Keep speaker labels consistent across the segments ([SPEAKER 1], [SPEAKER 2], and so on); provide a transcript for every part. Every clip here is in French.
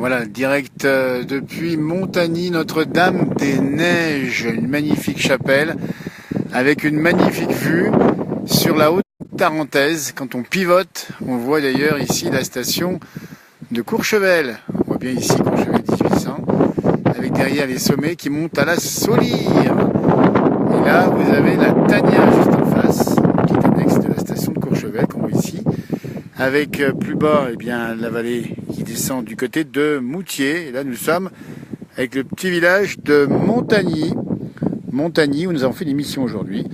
[SPEAKER 1] Voilà, direct depuis Montagny, Notre-Dame-des-Neiges, une magnifique chapelle avec une magnifique vue sur la haute Tarentaise. Quand on pivote, on voit d'ailleurs ici la station de Courchevel. On voit bien ici Courchevel 1800, avec derrière les sommets qui montent à la Saulière. Et là, vous avez la Tania juste en face, qui est annexe de la station de Courchevel, qu'on voit ici. Avec plus bas, eh bien, la vallée qui descend du côté de Moutier. Et là, nous sommes avec le petit village de Montagny. Montagny, où nous avons fait une émission aujourd'hui,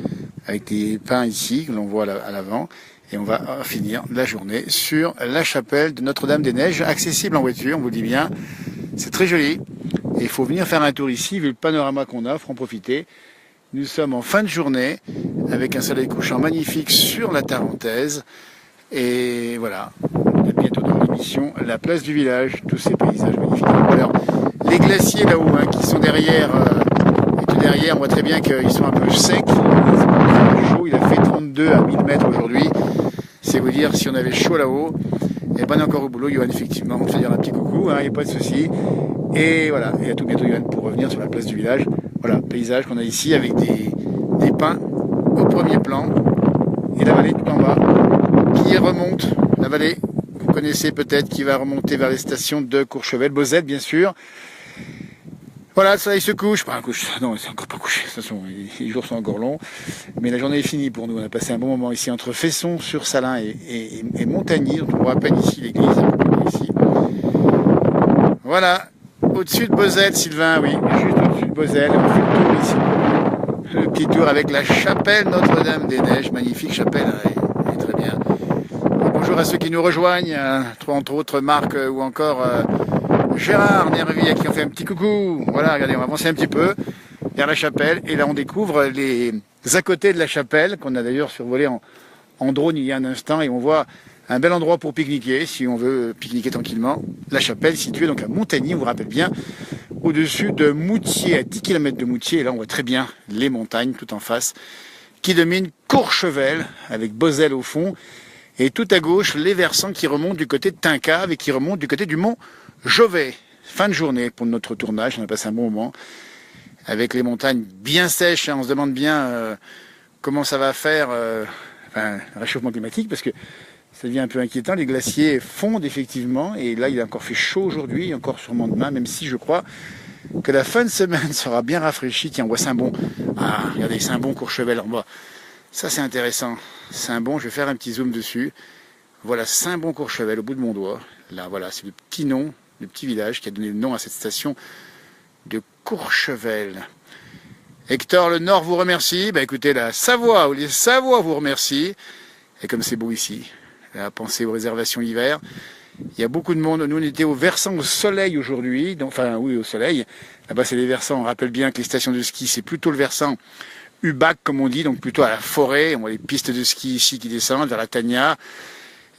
[SPEAKER 1] avec des pins ici, que l'on voit à l'avant. Et on va finir la journée sur la chapelle de Notre-Dame-des-Neiges, accessible en voiture, on vous le dit bien. C'est très joli. Et il faut venir faire un tour ici, vu le panorama qu'on offre, en profiter. Nous sommes en fin de journée, avec un soleil couchant magnifique sur la Tarentaise. Et voilà, bientôt dans l'émission, la place du village, tous ces paysages magnifiques. Alors, les glaciers là-haut, qui sont derrière, et tout derrière, on voit très bien qu'ils sont un peu secs, ils sont un peu chauds. Il a fait 32 à 1000 mètres aujourd'hui. C'est vous dire si on avait chaud là-haut. Et ben encore au boulot, Johan, effectivement, on te fait dire un petit coucou, il n'y a pas de souci. Et voilà, et à tout bientôt, Johan, pour revenir sur la place du village. Voilà, paysage qu'on a ici avec des pins au premier plan et la vallée tout en bas qui remonte, la vallée, vous connaissez peut-être, qui va remonter vers les stations de Courchevel, Beauzelle bien sûr. Voilà, le soleil se couche, pas un couche, non, c'est encore pas couché, de toute façon, les jours sont encore longs, mais la journée est finie pour nous. On a passé un bon moment ici entre Fesson-sur-Salins et Montagny, dont on voit à peine ici l'église, ici. Voilà, au-dessus de Beauzelle, Sylvain, oui, juste au-dessus de Beauzelle, on fait le tour ici. Le petit tour avec la chapelle Notre-Dame-des-Neiges, magnifique chapelle, elle est très bien. Bonjour à ceux qui nous rejoignent, entre autres Marc ou encore Gérard Nerville qui ont fait un petit coucou. Voilà, regardez, on va avancer un petit peu vers la chapelle et là on découvre les à côté de la chapelle qu'on a d'ailleurs survolé en drone il y a un instant et on voit un bel endroit pour pique-niquer si on veut pique-niquer tranquillement. La chapelle située donc à Montagny, on vous rappelle bien, au-dessus de Moutier, à 10 km de Moutier. Et là on voit très bien les montagnes tout en face qui dominent Courchevel avec Beauzelle au fond. Et tout à gauche, les versants qui remontent du côté de Tincave et qui remontent du côté du mont Jovet. Fin de journée pour notre tournage, on a passé un bon moment avec les montagnes bien sèches. On se demande bien comment ça va faire le réchauffement climatique parce que ça devient un peu inquiétant. Les glaciers fondent effectivement et là il a encore fait chaud aujourd'hui, encore sûrement demain, même si je crois que la fin de semaine sera bien rafraîchie. Tiens, on voit Saint-Bon. Ah, regardez, Saint-Bon, Courchevel en bas. Ça c'est intéressant. Saint-Bon, je vais faire un petit zoom dessus. Voilà Saint-Bon-Courchevel au bout de mon doigt. Là, voilà, c'est le petit nom, le petit village qui a donné le nom à cette station de Courchevel. Hector Le Nord vous remercie. Écoutez, la Savoie ou les Savoies vous remercient. Et comme c'est beau ici, pensez aux réservations hiver. Il y a beaucoup de monde. Nous, on était au versant au soleil aujourd'hui. Enfin, oui, au soleil. Là-bas, c'est les versants. On rappelle bien que les stations de ski, c'est plutôt le versant Ubac, comme on dit, donc plutôt à la forêt. On voit les pistes de ski ici qui descendent vers la Tania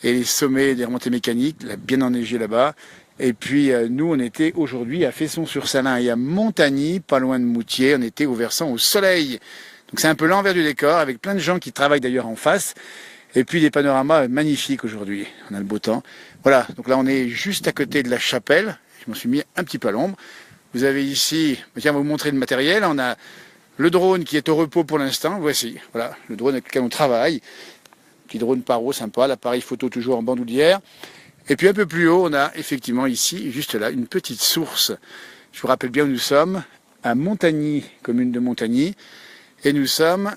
[SPEAKER 1] et les sommets des remontées mécaniques, bien enneigé là-bas. Et puis nous, on était aujourd'hui à Fesson-sur-Salins et à Montagny, pas loin de Moutier. On était au versant au soleil. Donc c'est un peu l'envers du décor, avec plein de gens qui travaillent d'ailleurs en face. Et puis des panoramas magnifiques aujourd'hui. On a le beau temps. Voilà, donc là on est juste à côté de la chapelle. Je m'en suis mis un petit peu à l'ombre. Vous avez ici, tiens, on va vous montrer le matériel. On a le drone qui est au repos pour l'instant, voici, voilà, le drone avec lequel on travaille. Petit drone paro sympa, l'appareil photo toujours en bandoulière. Et puis un peu plus haut, on a effectivement ici, juste là, une petite source. Je vous rappelle bien où nous sommes, à Montagny, commune de Montagny. Et nous sommes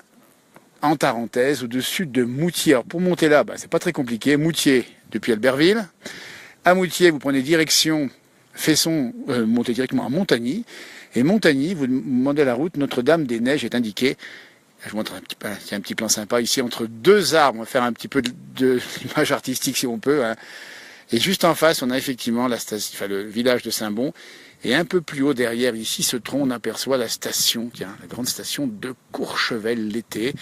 [SPEAKER 1] en Tarentaise, au-dessus de Moutier. Alors pour monter là, c'est pas très compliqué. Moutier, depuis Albertville. À Moutier, vous prenez direction Fesson, montez directement à Montagny. Et Montagny, vous demandez la route, Notre-Dame-des-Neiges est indiquée. Je vous montre un petit plan sympa ici, entre deux arbres. On va faire un petit peu de l'image artistique si on peut. Et juste en face, on a effectivement le village de Saint-Bon. Et un peu plus haut derrière, ici, ce tronc, on aperçoit la station, la grande station de Courchevel l'été.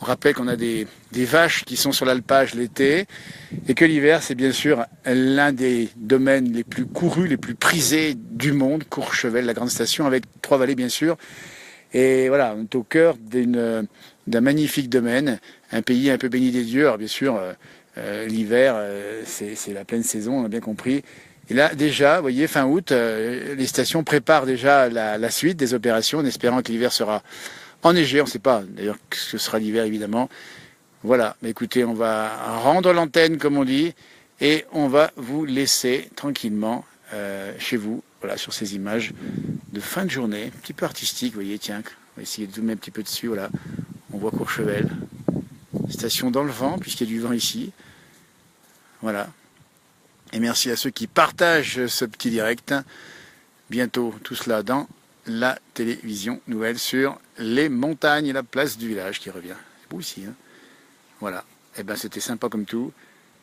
[SPEAKER 1] On rappelle qu'on a des vaches qui sont sur l'alpage l'été et que l'hiver, c'est bien sûr l'un des domaines les plus courus, les plus prisés du monde, Courchevel, la grande station, avec Trois-Vallées bien sûr. Et voilà, on est au cœur d'un magnifique domaine, un pays un peu béni des dieux. Alors bien sûr, l'hiver, c'est la pleine saison, on a bien compris. Et là, déjà, vous voyez, fin août, les stations préparent déjà la suite des opérations en espérant que l'hiver sera enneigé. On ne sait pas d'ailleurs ce que sera l'hiver, évidemment. Voilà, mais écoutez, on va rendre l'antenne, comme on dit, et on va vous laisser tranquillement chez vous, voilà, sur ces images de fin de journée, un petit peu artistique, vous voyez, tiens, on va essayer de zoomer un petit peu dessus, voilà. On voit Courchevel, station dans le vent, puisqu'il y a du vent ici. Voilà. Et merci à ceux qui partagent ce petit direct. Bientôt, tout cela dans la télévision nouvelle sur les montagnes et la place du village qui revient. C'est beau ici, hein. Voilà. Et ben c'était sympa comme tout.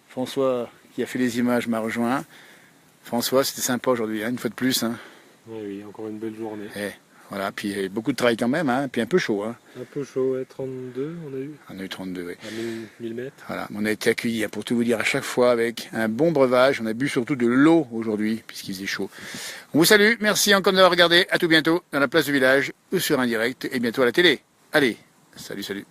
[SPEAKER 1] François, qui a fait les images, m'a rejoint. François, c'était sympa aujourd'hui, hein, une fois de plus. Hein.
[SPEAKER 2] Oui, encore une belle journée.
[SPEAKER 1] Voilà, puis beaucoup de travail quand même, hein, puis un peu chaud. Hein.
[SPEAKER 2] Un peu chaud, ouais, 32 on a eu.
[SPEAKER 1] On a eu 32, oui.
[SPEAKER 2] À 1000 mètres.
[SPEAKER 1] Voilà, on a été accueillis, pour tout vous dire, à chaque fois avec un bon breuvage. On a bu surtout de l'eau aujourd'hui, puisqu'il faisait chaud. On vous salue, merci encore d'avoir regardé. À tout bientôt dans la place du village ou sur un direct et bientôt à la télé. Allez, salut, salut.